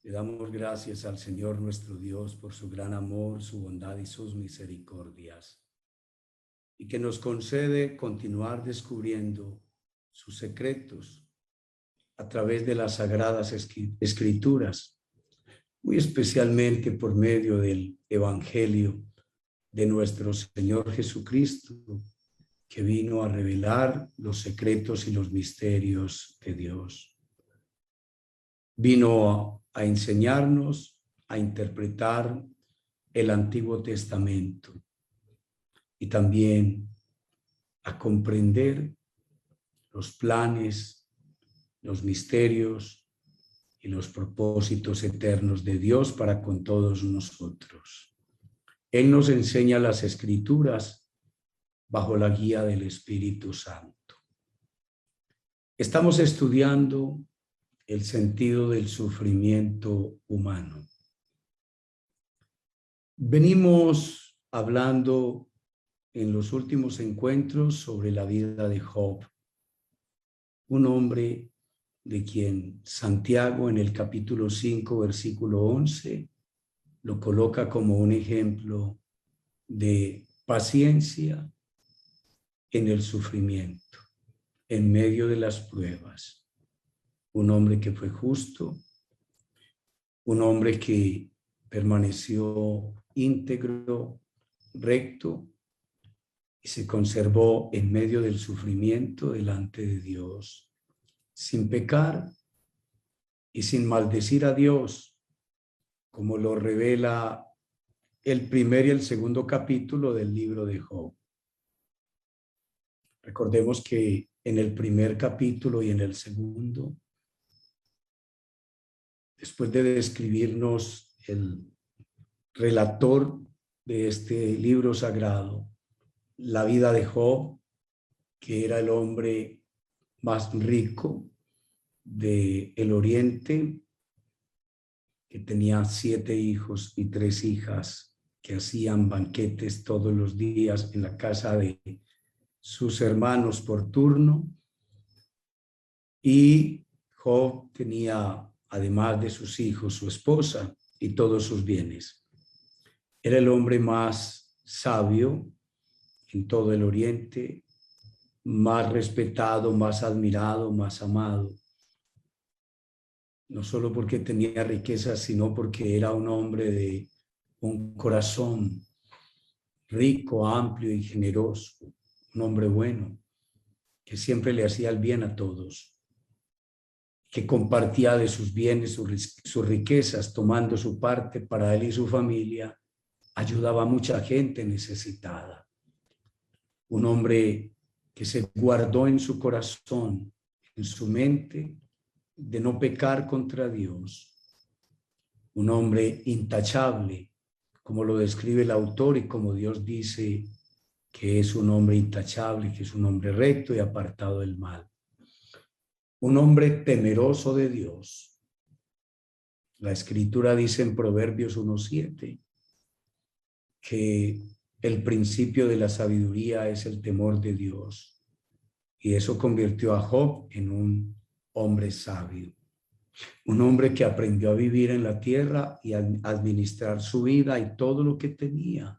Le damos gracias al Señor nuestro Dios por su gran amor, su bondad y sus misericordias, y que nos concede continuar descubriendo sus secretos a través de las sagradas escrituras, muy especialmente por medio del Evangelio de nuestro Señor Jesucristo, que vino a revelar los secretos y los misterios de Dios. Vino a enseñarnos a interpretar el Antiguo Testamento y también a comprender los planes, los misterios y los propósitos eternos de Dios para con todos nosotros. Él nos enseña las Escrituras bajo la guía del Espíritu Santo. Estamos estudiando el sentido del sufrimiento humano. Venimos hablando en los últimos encuentros sobre la vida de Job, un hombre de quien Santiago en el capítulo 5, versículo 11, lo coloca como un ejemplo de paciencia en el sufrimiento, en medio de las pruebas. Un hombre que fue justo, un hombre que permaneció íntegro, recto, y se conservó en medio del sufrimiento delante de Dios, sin pecar y sin maldecir a Dios, como lo revela el primer y el segundo capítulo del libro de Job. Recordemos que en el primer capítulo y en el segundo, después de describirnos el relator de este libro sagrado, la vida de Job, que era el hombre más rico del Oriente, que tenía 7 hijos y 3 hijas, que hacían banquetes todos los días en la casa de sus hermanos por turno. Y Job tenía, además de sus hijos, su esposa y todos sus bienes. Era el hombre más sabio en todo el Oriente, más respetado, más admirado, más amado. No solo porque tenía riquezas, sino porque era un hombre de un corazón rico, amplio y generoso, un hombre bueno, que siempre le hacía el bien a todos, que compartía de sus bienes, sus riquezas, tomando su parte para él y su familia, ayudaba a mucha gente necesitada. Un hombre que se guardó en su corazón, en su mente, de no pecar contra Dios. Un hombre intachable, como lo describe el autor y como Dios dice que es un hombre intachable, que es un hombre recto y apartado del mal. Un hombre temeroso de Dios. La Escritura dice en Proverbios 1:7 que el principio de la sabiduría es el temor de Dios. Y eso convirtió a Job en un hombre sabio. Un hombre que aprendió a vivir en la tierra y a administrar su vida y todo lo que tenía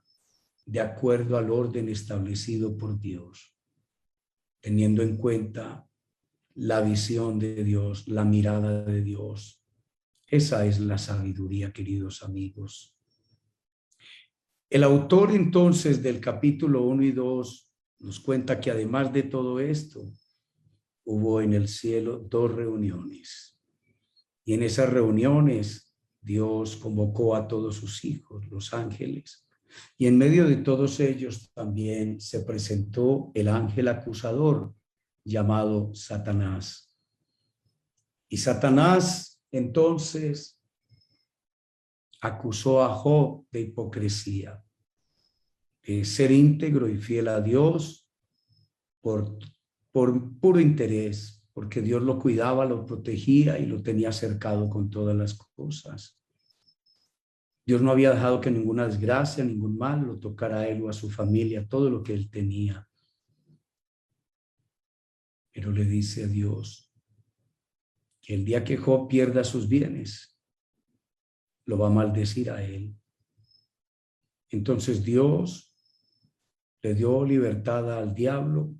de acuerdo al orden establecido por Dios, teniendo en cuenta la visión de Dios, la mirada de Dios. Esa es la sabiduría, queridos amigos. El autor entonces del capítulo 1 y 2 nos cuenta que además de todo esto, hubo en el cielo 2 reuniones. Y en esas reuniones Dios convocó a todos sus hijos, los ángeles. Y en medio de todos ellos también se presentó el ángel acusador llamado Satanás. Y Satanás entonces acusó a Job de hipocresía, de ser íntegro y fiel a Dios por puro interés, porque Dios lo cuidaba, lo protegía y lo tenía cercado con todas las cosas. Dios no había dejado que ninguna desgracia, ningún mal lo tocara a él o a su familia, todo lo que él tenía. Pero le dice a Dios que el día que Job pierda sus bienes, lo va a maldecir a él. Entonces Dios le dio libertad al diablo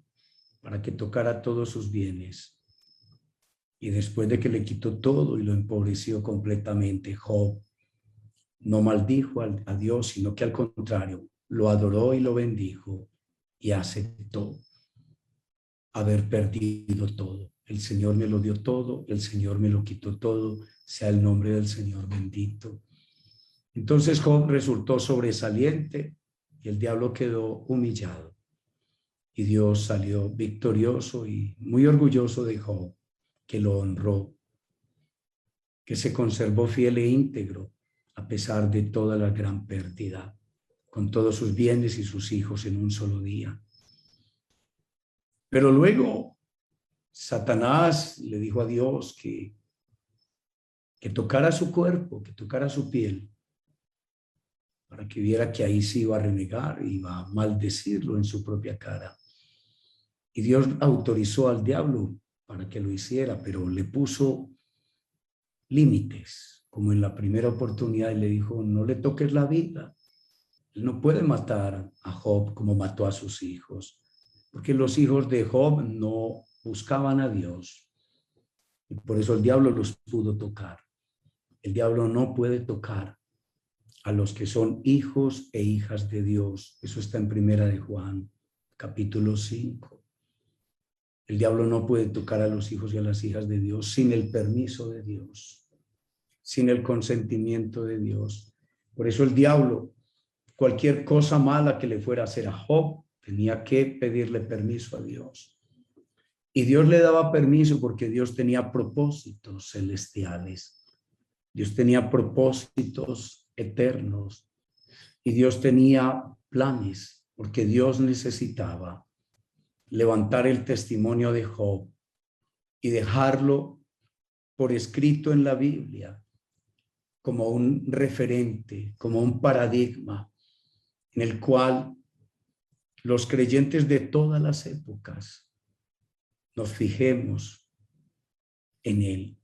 para que tocara todos sus bienes. Y después de que le quitó todo y lo empobreció completamente, Job no maldijo a Dios, sino que al contrario, lo adoró y lo bendijo y aceptó haber perdido todo. El Señor me lo dio todo, el Señor me lo quitó todo, sea el nombre del Señor bendito. Entonces Job resultó sobresaliente y el diablo quedó humillado. Y Dios salió victorioso y muy orgulloso de Job, que lo honró, que se conservó fiel e íntegro a pesar de toda la gran pérdida, con todos sus bienes y sus hijos en un solo día. Pero luego Satanás le dijo a Dios que tocara su cuerpo, que tocara su piel, para que viera que ahí se iba a renegar, iba a maldecirlo en su propia cara. Y Dios autorizó al diablo para que lo hiciera, pero le puso límites, como en la primera oportunidad, y le dijo, no le toques la vida. Él no puede matar a Job como mató a sus hijos, porque los hijos de Job no buscaban a Dios. Y por eso el diablo los pudo tocar. El diablo no puede tocar a los que son hijos e hijas de Dios. Eso está en Primera de Juan, capítulo 5. El diablo no puede tocar a los hijos y a las hijas de Dios sin el permiso de Dios, sin el consentimiento de Dios. Por eso el diablo, cualquier cosa mala que le fuera a hacer a Job, tenía que pedirle permiso a Dios. Y Dios le daba permiso porque Dios tenía propósitos celestiales. Dios tenía propósitos eternos. Y Dios tenía planes porque Dios necesitaba levantar el testimonio de Job y dejarlo por escrito en la Biblia como un referente, como un paradigma en el cual los creyentes de todas las épocas nos fijemos en él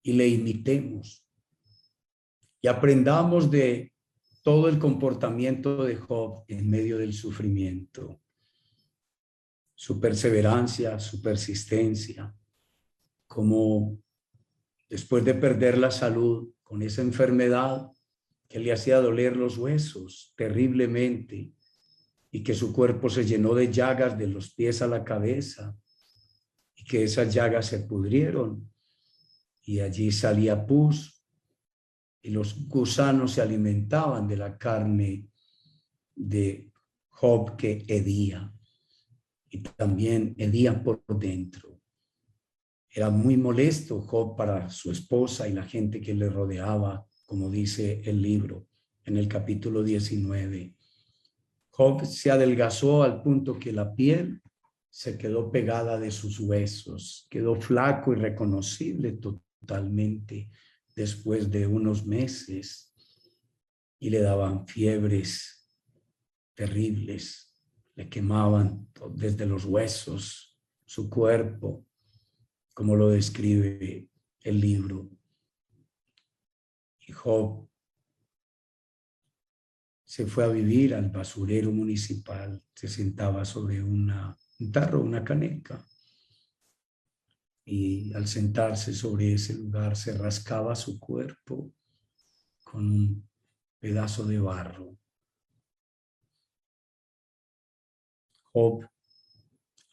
y le imitemos y aprendamos de todo el comportamiento de Job en medio del sufrimiento, su perseverancia, su persistencia, como después de perder la salud con esa enfermedad que le hacía doler los huesos terriblemente y que su cuerpo se llenó de llagas de los pies a la cabeza y que esas llagas se pudrieron y allí salía pus y los gusanos se alimentaban de la carne de Job que hedía y también hedía por dentro. Era muy molesto Job para su esposa y la gente que le rodeaba, como dice el libro en el capítulo 19. Job se adelgazó al punto que la piel se quedó pegada de sus huesos, quedó flaco y reconocible totalmente después de unos meses y le daban fiebres terribles, le quemaban desde los huesos su cuerpo, como lo describe el libro. Y Job se fue a vivir al basurero municipal, se sentaba sobre un tarro, una caneca, y al sentarse sobre ese lugar se rascaba su cuerpo con un pedazo de barro. Job,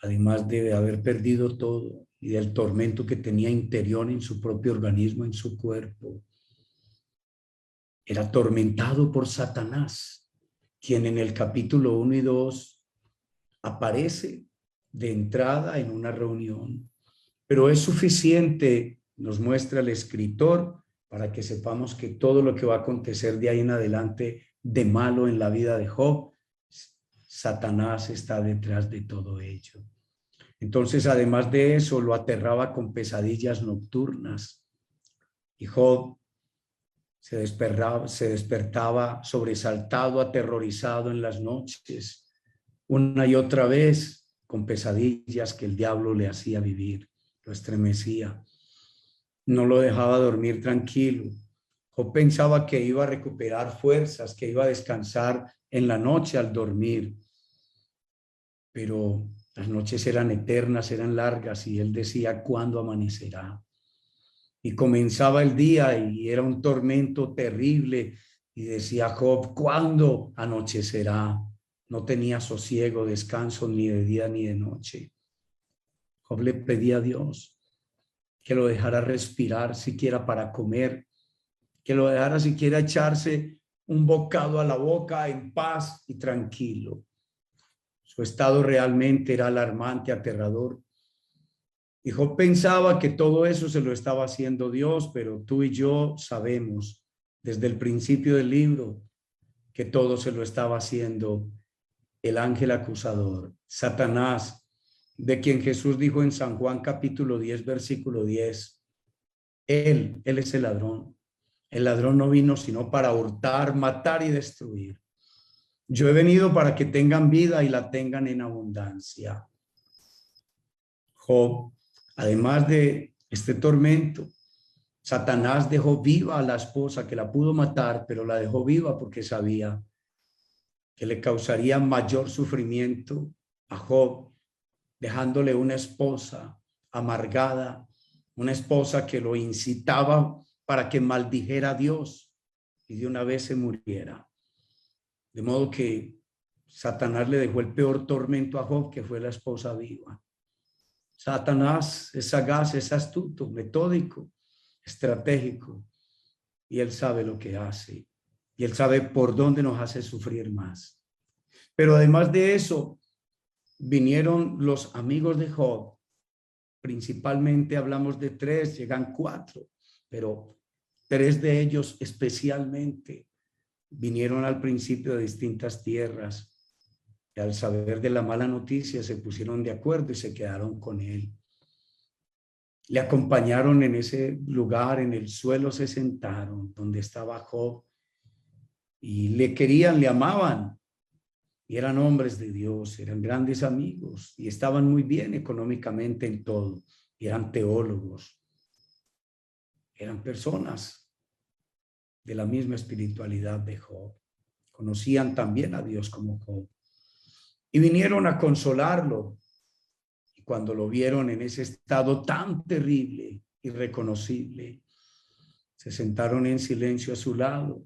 además de haber perdido todo y del tormento que tenía interior en su propio organismo, en su cuerpo, era atormentado por Satanás, quien en el capítulo 1 y 2 aparece de entrada en una reunión. Pero es suficiente, nos muestra el escritor, para que sepamos que todo lo que va a acontecer de ahí en adelante de malo en la vida de Job, Satanás está detrás de todo ello. Entonces, además de eso, lo aterraba con pesadillas nocturnas. Y Job se despertaba sobresaltado, aterrorizado en las noches, una y otra vez, con pesadillas que el diablo le hacía vivir, lo estremecía, no lo dejaba dormir tranquilo. Job pensaba que iba a recuperar fuerzas, que iba a descansar en la noche al dormir, pero las noches eran eternas, eran largas, y él decía, ¿cuándo amanecerá? Y comenzaba el día y era un tormento terrible, y decía Job, ¿cuándo anochecerá? No tenía sosiego, descanso ni de día ni de noche. Job le pedía a Dios que lo dejara respirar siquiera para comer, que lo dejara siquiera echarse un bocado a la boca en paz y tranquilo. Su estado realmente era alarmante, aterrador. Y Job pensaba que todo eso se lo estaba haciendo Dios, pero tú y yo sabemos desde el principio del libro que todo se lo estaba haciendo el ángel acusador, Satanás, de quien Jesús dijo en San Juan capítulo 10, versículo 10, él es el ladrón. El ladrón no vino sino para hurtar, matar y destruir. Yo he venido para que tengan vida y la tengan en abundancia. Job, además de este tormento, Satanás dejó viva a la esposa, que la pudo matar, pero la dejó viva porque sabía que le causaría mayor sufrimiento a Job, dejándole una esposa amargada, una esposa que lo incitaba para que maldijera a Dios y de una vez se muriera. De modo que Satanás le dejó el peor tormento a Job, que fue la esposa viva. Satanás es sagaz, es astuto, metódico, estratégico, y él sabe lo que hace, y él sabe por dónde nos hace sufrir más. Pero además de eso, vinieron los amigos de Job. Principalmente hablamos de 3, llegan 4, pero 3 de ellos especialmente vinieron al principio de distintas tierras, y al saber de la mala noticia se pusieron de acuerdo y se quedaron con él. Le acompañaron en ese lugar, en el suelo se sentaron donde estaba Job, y le querían, le amaban, y eran hombres de Dios, eran grandes amigos y estaban muy bien económicamente en todo, y eran teólogos, eran personas de la misma espiritualidad de Job, conocían también a Dios como Job, y vinieron a consolarlo. Y cuando lo vieron en ese estado tan terrible, irreconocible, se sentaron en silencio a su lado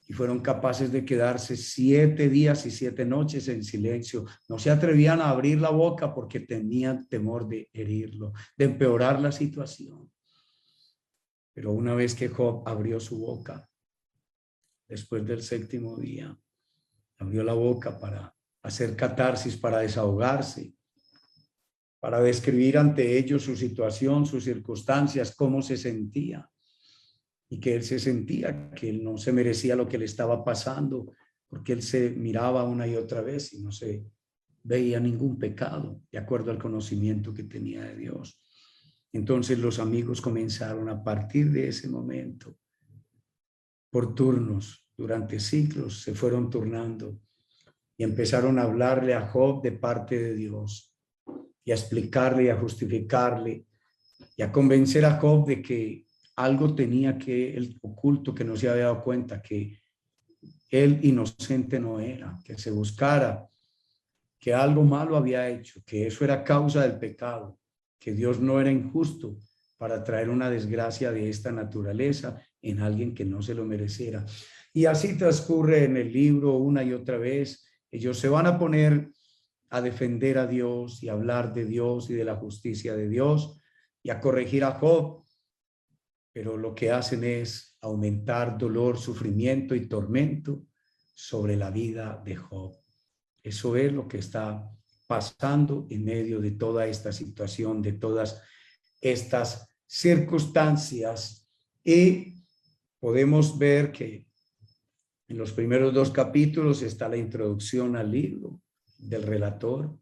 y fueron capaces de quedarse 7 días y 7 noches en silencio. No se atrevían a abrir la boca porque tenían temor de herirlo, de empeorar la situación. Pero una vez que Job abrió su boca, después del 7º día, abrió la boca para hacer catarsis, para desahogarse, para describir ante ellos su situación, sus circunstancias, cómo se sentía. Y que él se sentía que él no se merecía lo que le estaba pasando, porque él se miraba una y otra vez y no se veía ningún pecado, de acuerdo al conocimiento que tenía de Dios. Entonces los amigos comenzaron a partir de ese momento, por turnos, durante siglos, se fueron turnando y empezaron a hablarle a Job de parte de Dios, y a explicarle y a justificarle y a convencer a Job de que algo tenía que el oculto, que no se había dado cuenta, que él inocente no era, que se buscara, que algo malo había hecho, que eso era causa del pecado, que Dios no era injusto para traer una desgracia de esta naturaleza en alguien que no se lo mereciera. Y así transcurre en el libro una y otra vez. Ellos se van a poner a defender a Dios y a hablar de Dios y de la justicia de Dios y a corregir a Job, pero lo que hacen es aumentar dolor, sufrimiento y tormento sobre la vida de Job. Eso es lo que está pasando en medio de toda esta situación, de todas estas circunstancias. Y podemos ver que en los primeros 2 capítulos está la introducción al libro del relator.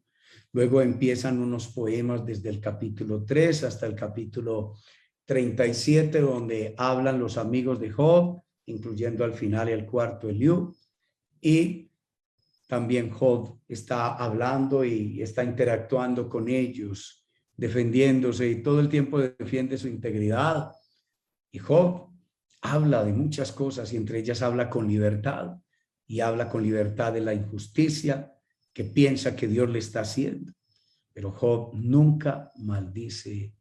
Luego empiezan unos poemas desde el capítulo 3 hasta el capítulo 37, donde hablan los amigos de Job, incluyendo al final el 4 Eliú, y también Job está hablando y está interactuando con ellos, defendiéndose, y todo el tiempo defiende su integridad. Y Job habla de muchas cosas y entre ellas habla con libertad y habla con libertad de la injusticia que piensa que Dios le está haciendo. Pero Job nunca maldice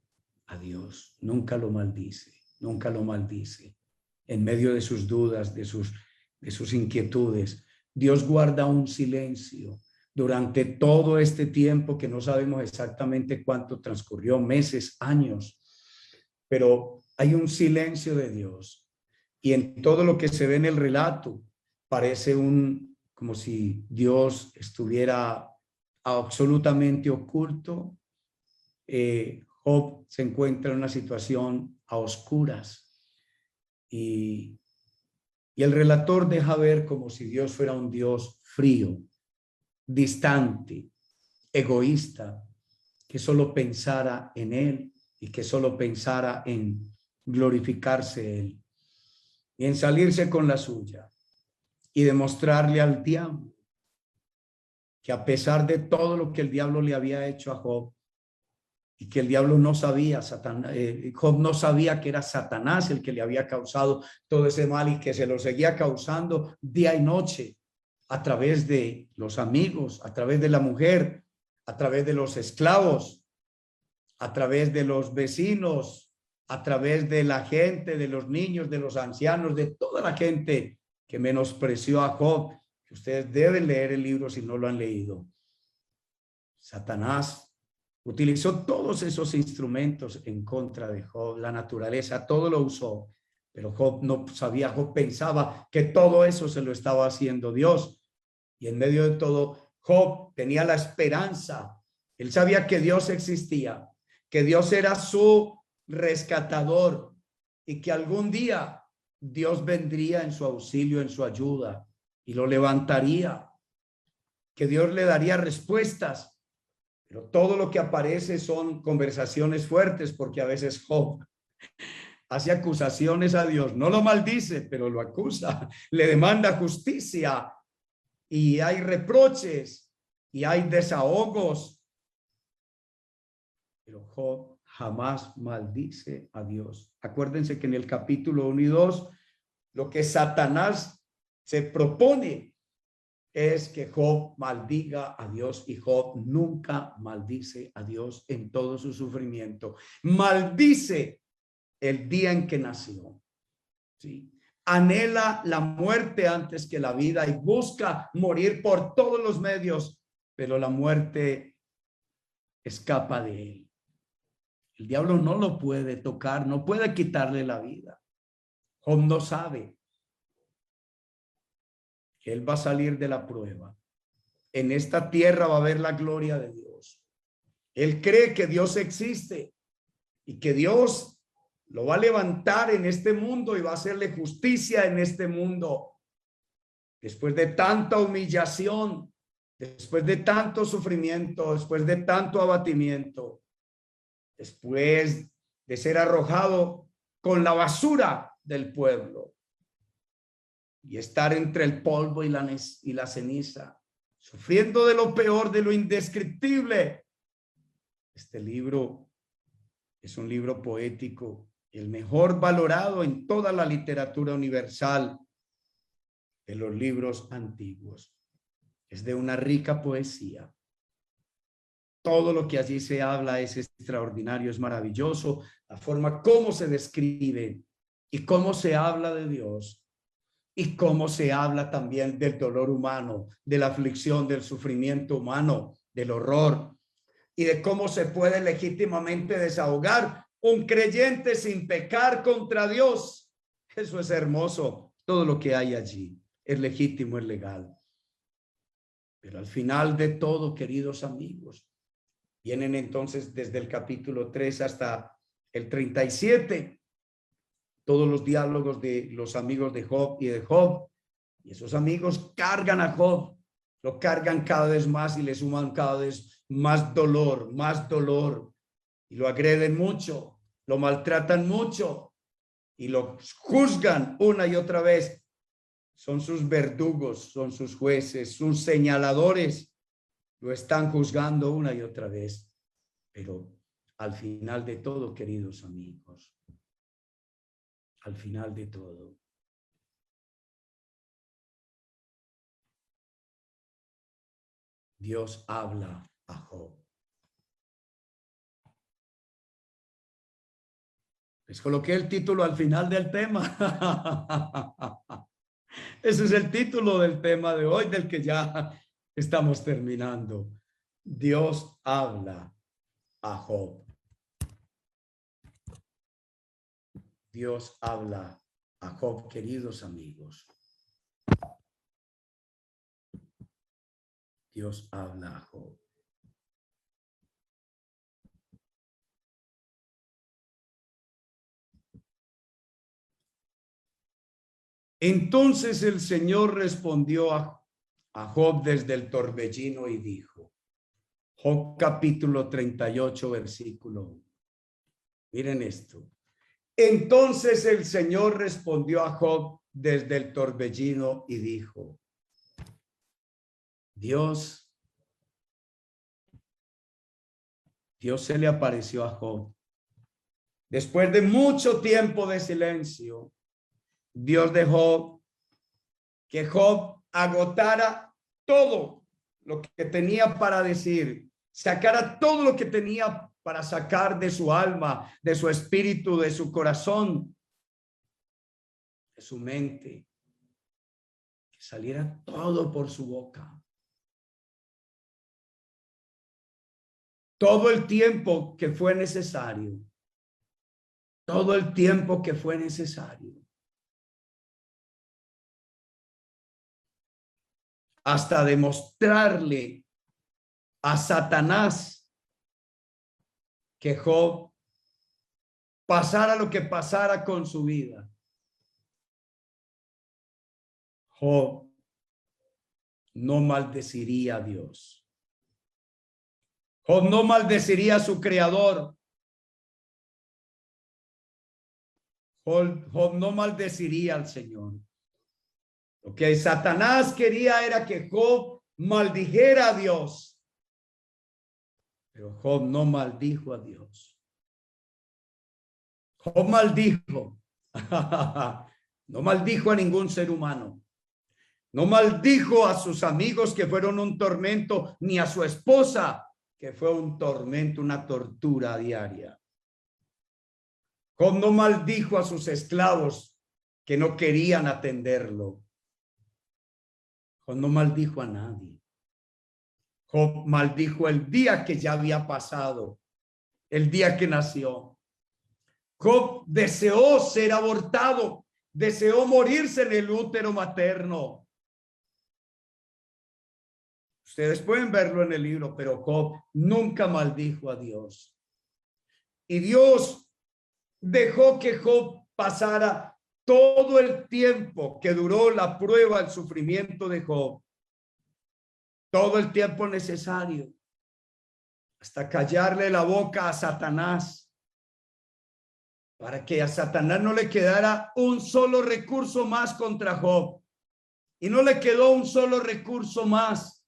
a Dios, nunca lo maldice, nunca lo maldice. En medio de sus dudas, de sus inquietudes, Dios guarda un silencio durante todo este tiempo que no sabemos exactamente cuánto transcurrió, meses, años, pero hay un silencio de Dios. Y en todo lo que se ve en el relato, parece como si Dios estuviera absolutamente oculto. Job se encuentra en una situación a oscuras y el relator deja ver como si Dios fuera un Dios frío, distante, egoísta, que solo pensara en él y que solo pensara en glorificarse él y en salirse con la suya y demostrarle al diablo que a pesar de todo lo que el diablo le había hecho a Job y que el diablo no sabía, Job no sabía que era Satanás el que le había causado todo ese mal y que se lo seguía causando día y noche a través de los amigos, a través de la mujer, a través de los esclavos, a través de los vecinos, a través de la gente, de los niños, de los ancianos, de toda la gente que menospreció a Job. Ustedes deben leer el libro si no lo han leído. Satanás utilizó todos esos instrumentos en contra de Job, la naturaleza, todo lo usó, pero Job no sabía, Job pensaba que todo eso se lo estaba haciendo Dios. Y en medio de todo, Job tenía la esperanza. Él sabía que Dios existía, que Dios era su rescatador y que algún día Dios vendría en su auxilio, en su ayuda y lo levantaría, que Dios le daría respuestas. Pero todo lo que aparece son conversaciones fuertes porque a veces Job hace acusaciones a Dios, no lo maldice, pero lo acusa, le demanda justicia y hay reproches y hay desahogos. Pero Job jamás maldice a Dios. Acuérdense que en el capítulo 1 y 2, lo que Satanás se propone es que Job maldiga a Dios y Job nunca maldice a Dios en todo su sufrimiento. Maldice el día en que nació. ¿Sí? Anhela la muerte antes que la vida y busca morir por todos los medios, pero la muerte escapa de él. El diablo no lo puede tocar, no puede quitarle la vida. Job no sabe que él va a salir de la prueba. En esta tierra va a ver la gloria de Dios. Él cree que Dios existe y que Dios lo va a levantar en este mundo y va a hacerle justicia en este mundo. Después de tanta humillación, después de tanto sufrimiento, después de tanto abatimiento, después de ser arrojado con la basura del pueblo y estar entre el polvo y la ceniza, sufriendo de lo peor, de lo indescriptible. Este libro es un libro poético, el mejor valorado en toda la literatura universal de los libros antiguos. Es de una rica poesía. Todo lo que allí se habla es extraordinario, es maravilloso. La forma como se describe y cómo se habla de Dios y cómo se habla también del dolor humano, de la aflicción, del sufrimiento humano, del horror y de cómo se puede legítimamente desahogar un creyente sin pecar contra Dios. Eso es hermoso. Todo lo que hay allí es legítimo, es legal. Pero al final de todo, queridos amigos, vienen entonces desde el capítulo 3 hasta el 37, todos los diálogos de los amigos de Job y de Job. Y esos amigos cargan a Job, lo cargan cada vez más y le suman cada vez más dolor, y lo agreden mucho, lo maltratan mucho y lo juzgan una y otra vez. Son sus verdugos, son sus jueces, sus señaladores, lo están juzgando una y otra vez. Pero al final de todo, queridos amigos, al final de todo. Dios habla a Job. Les coloqué el título al final del tema. Ese es el título del tema de hoy, del que ya estamos terminando. Dios habla a Job. Dios habla a Job, queridos amigos. Dios habla a Job. Entonces el Señor respondió a Job desde el torbellino y dijo, Job capítulo 38, versículo 1. Miren esto. Entonces el Señor respondió a Job desde el torbellino y dijo, Dios se le apareció a Job. Después de mucho tiempo de silencio, Dios dejó que Job agotara todo lo que tenía para decir, sacara todo lo que tenía para sacar de su alma, de su espíritu, de su corazón, de su mente, que saliera todo por su boca. Todo el tiempo que fue necesario. Todo el tiempo que fue necesario. Hasta demostrarle a Satanás que Job, pasara lo que pasara con su vida, Job no maldeciría a Dios. Job no maldeciría a su creador. Job no maldeciría al Señor. Lo que Satanás quería era que Job maldijera a Dios. Pero Job no maldijo a Dios. Job maldijo. No maldijo a ningún ser humano. No maldijo a sus amigos que fueron un tormento, ni a su esposa que fue un tormento, una tortura diaria. Job no maldijo a sus esclavos que no querían atenderlo. Job no maldijo a nadie. Job maldijo el día que ya había pasado, el día que nació. Job deseó ser abortado, deseó morirse en el útero materno. Ustedes pueden verlo en el libro, pero Job nunca maldijo a Dios. Y Dios dejó que Job pasara todo el tiempo que duró la prueba, el sufrimiento de Job. Todo el tiempo necesario, hasta callarle la boca a Satanás, para que a Satanás no le quedara un solo recurso más contra Job. Y no le quedó un solo recurso más.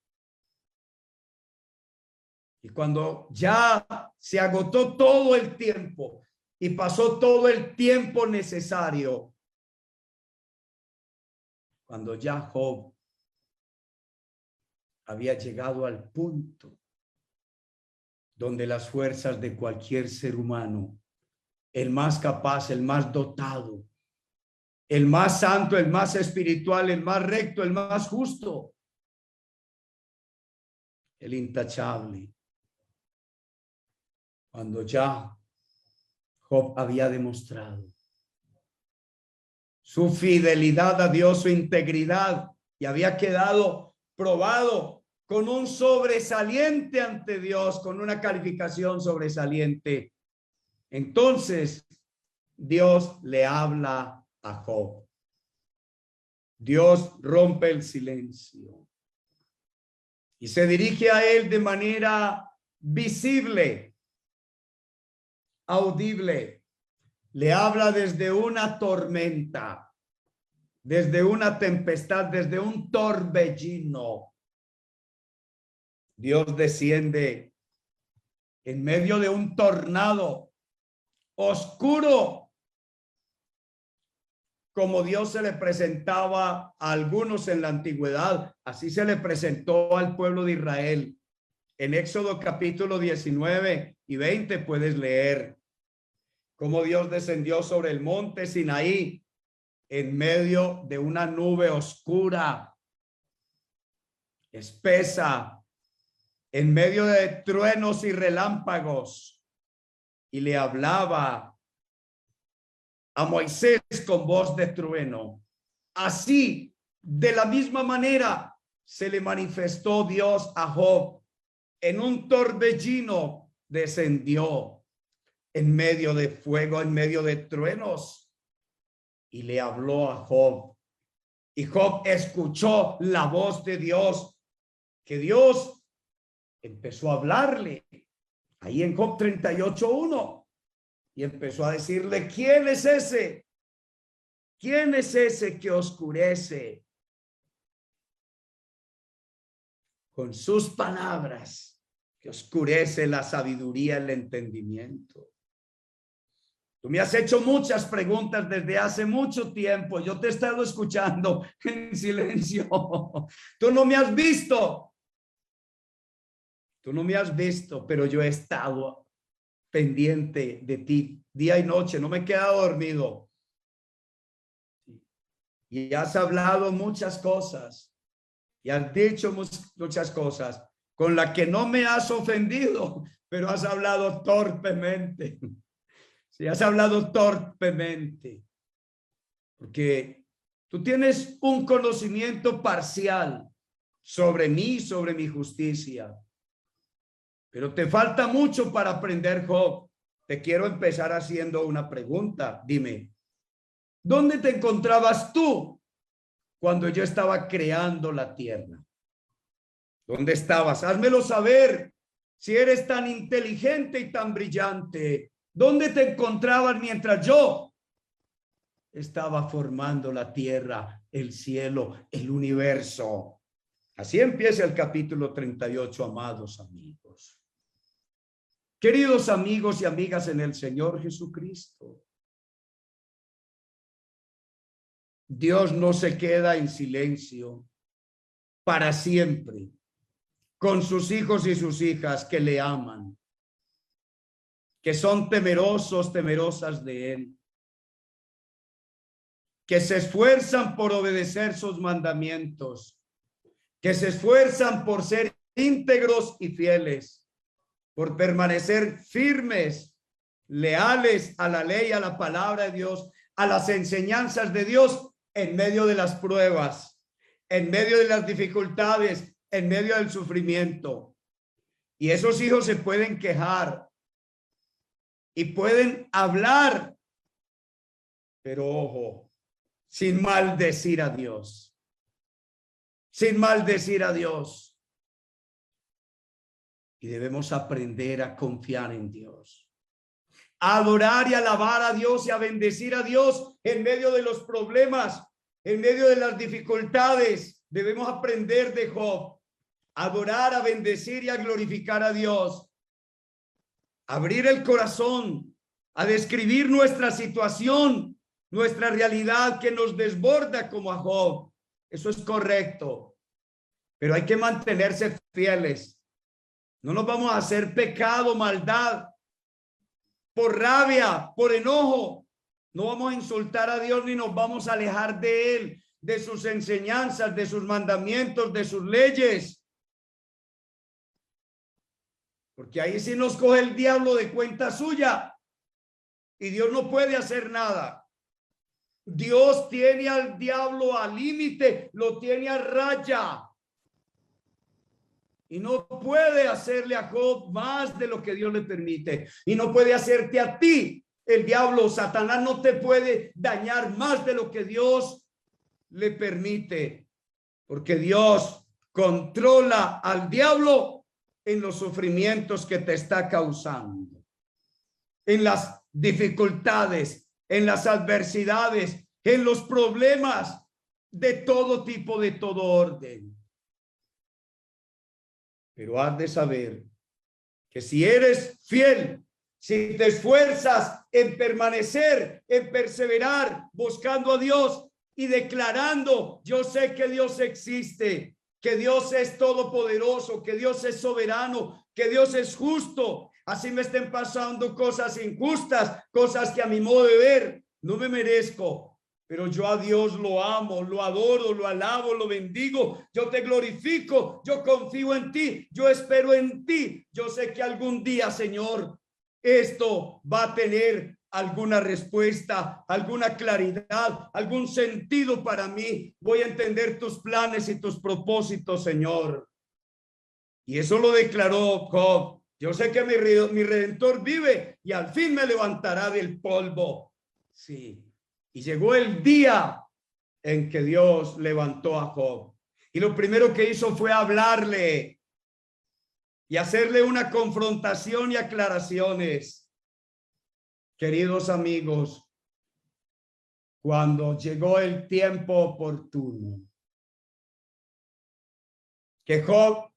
Y cuando ya se agotó todo el tiempo y pasó todo el tiempo necesario, cuando ya Job había llegado al punto donde las fuerzas de cualquier ser humano, el más capaz, el más dotado, el más santo, el más espiritual, el más recto, el más justo, el intachable, cuando ya Job había demostrado su fidelidad a Dios, su integridad, y había quedado probado con un sobresaliente ante Dios, con una calificación sobresaliente. Entonces, Dios le habla a Job. Dios rompe el silencio y se dirige a él de manera visible, audible. Le habla desde una tormenta, desde una tempestad, desde un torbellino. Dios desciende en medio de un tornado oscuro, como Dios se le presentaba a algunos en la antigüedad, así se le presentó al pueblo de Israel. En Éxodo capítulo 19 y 20 puedes leer cómo Dios descendió sobre el monte Sinaí en medio de una nube oscura, espesa, en medio de truenos y relámpagos, y le hablaba a Moisés con voz de trueno. Así, de la misma manera, se le manifestó Dios a Job. En un torbellino descendió en medio de fuego, en medio de truenos, y le habló a Job. Y Job escuchó la voz de Dios, que Dios empezó a hablarle ahí en Job 38:1. Y empezó a decirle, ¿quién es ese? ¿Quién es ese que oscurece con sus palabras, que oscurece la sabiduría, el entendimiento? Tú me has hecho muchas preguntas desde hace mucho tiempo. Yo te he estado escuchando en silencio. Tú no me has visto. Tú no me has visto, pero yo he estado pendiente de ti día y noche. No me he quedado dormido. Y has hablado muchas cosas. Y has dicho muchas cosas con las que no me has ofendido, pero has hablado torpemente. Sí, has hablado torpemente. Porque tú tienes un conocimiento parcial sobre mí, sobre mi justicia. Pero te falta mucho para aprender, Job. Te quiero empezar haciendo una pregunta. Dime, ¿dónde te encontrabas tú cuando yo estaba creando la tierra? ¿Dónde estabas? Házmelo saber. Si eres tan inteligente y tan brillante, ¿dónde te encontrabas mientras yo estaba formando la tierra, el cielo, el universo? Así empieza el capítulo 38, amados amigos. Queridos amigos y amigas en el Señor Jesucristo, Dios no se queda en silencio para siempre con sus hijos y sus hijas que le aman, que son temerosos, temerosas de Él, que se esfuerzan por obedecer sus mandamientos, que se esfuerzan por ser íntegros y fieles, por permanecer firmes, leales a la ley, a la palabra de Dios, a las enseñanzas de Dios en medio de las pruebas, en medio de las dificultades, en medio del sufrimiento. Y esos hijos se pueden quejar y pueden hablar, pero ojo, sin maldecir a Dios, sin maldecir a Dios. Y debemos aprender a confiar en Dios, a adorar y alabar a Dios y a bendecir a Dios en medio de los problemas, en medio de las dificultades. Debemos aprender de Job, a adorar, a bendecir y a glorificar a Dios, abrir el corazón, a describir nuestra situación, nuestra realidad que nos desborda como a Job. Eso es correcto, pero hay que mantenerse fieles. No nos vamos a hacer pecado, maldad, por rabia, por enojo. No vamos a insultar a Dios ni nos vamos a alejar de Él, de sus enseñanzas, de sus mandamientos, de sus leyes. Porque ahí sí nos coge el diablo de cuenta suya y Dios no puede hacer nada. Dios tiene al diablo al límite, lo tiene a raya. Y no puede hacerle a Job más de lo que Dios le permite. Y no puede hacerte a ti. El diablo, Satanás, no te puede dañar más de lo que Dios le permite. Porque Dios controla al diablo en los sufrimientos que te está causando, en las dificultades, en las adversidades, en los problemas de todo tipo, de todo orden. Pero has de saber que si eres fiel, si te esfuerzas en permanecer, en perseverar, buscando a Dios y declarando: yo sé que Dios existe, que Dios es todopoderoso, que Dios es soberano, que Dios es justo. Así me estén pasando cosas injustas, cosas que a mi modo de ver no me merezco, pero yo a Dios lo amo, lo adoro, lo alabo, lo bendigo, yo te glorifico, yo confío en ti, yo espero en ti. Yo sé que algún día, Señor, esto va a tener alguna respuesta, alguna claridad, algún sentido para mí. Voy a entender tus planes y tus propósitos, Señor. Y eso lo declaró Job: yo sé que mi Redentor vive y al fin me levantará del polvo. Sí. Y llegó el día en que Dios levantó a Job. Y lo primero que hizo fue hablarle y hacerle una confrontación y aclaraciones. Queridos amigos, cuando llegó el tiempo oportuno, que Job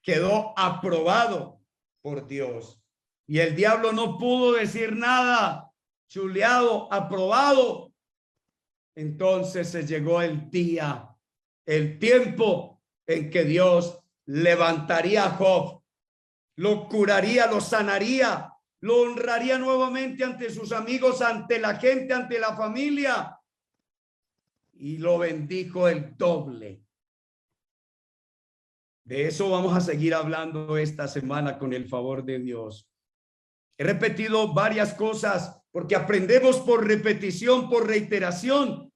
quedó aprobado por Dios y el diablo no pudo decir nada, chuleado, aprobado, entonces se llegó el día, el tiempo en que Dios levantaría a Job, lo curaría, lo sanaría, lo honraría nuevamente ante sus amigos, ante la gente, ante la familia, y lo bendijo el doble. De eso vamos a seguir hablando esta semana con el favor de Dios. He repetido varias cosas porque aprendemos por repetición, por reiteración.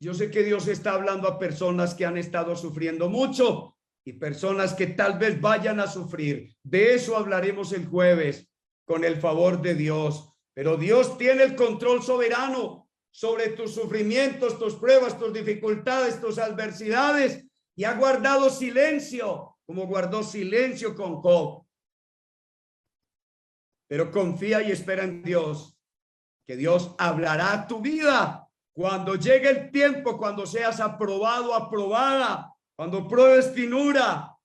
Yo sé que Dios está hablando a personas que han estado sufriendo mucho y personas que tal vez vayan a sufrir. De eso hablaremos el jueves con el favor de Dios. Pero Dios tiene el control soberano sobre tus sufrimientos, tus pruebas, tus dificultades, tus adversidades, y ha guardado silencio, como guardó silencio con Job. Pero confía y espera en Dios, que Dios hablará a tu vida cuando llegue el tiempo, cuando seas aprobado, aprobada, cuando pruebes finura,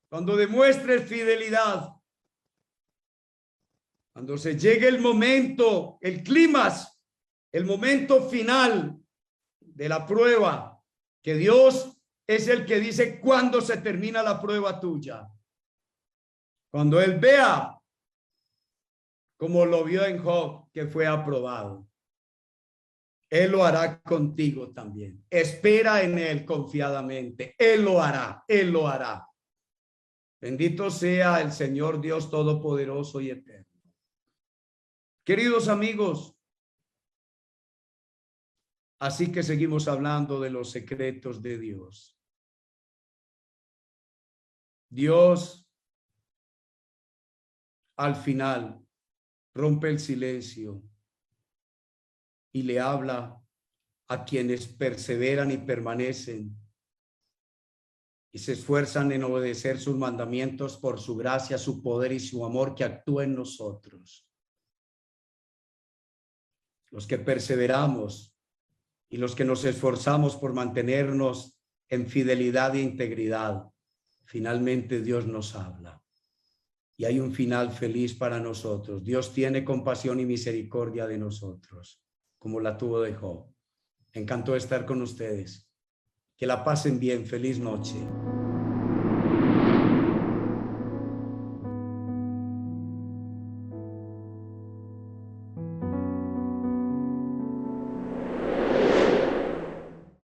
cuando demuestres fidelidad, cuando se llegue el momento, el clímax, el momento final de la prueba, que Dios es el que dice cuándo se termina la prueba tuya. Cuando Él vea, como lo vio en Job, que fue aprobado, Él lo hará contigo también. Espera en Él confiadamente. Él lo hará, Él lo hará. Bendito sea el Señor Dios Todopoderoso y Eterno. Queridos amigos, así que seguimos hablando de los secretos de Dios. Dios, al final, rompe el silencio y le habla a quienes perseveran y permanecen y se esfuerzan en obedecer sus mandamientos por su gracia, su poder y su amor que actúa en nosotros. Los que perseveramos y los que nos esforzamos por mantenernos en fidelidad e integridad, finalmente Dios nos habla. Y hay un final feliz para nosotros. Dios tiene compasión y misericordia de nosotros, como la tuvo de Job. Me encantó estar con ustedes. Que la pasen bien. Feliz noche.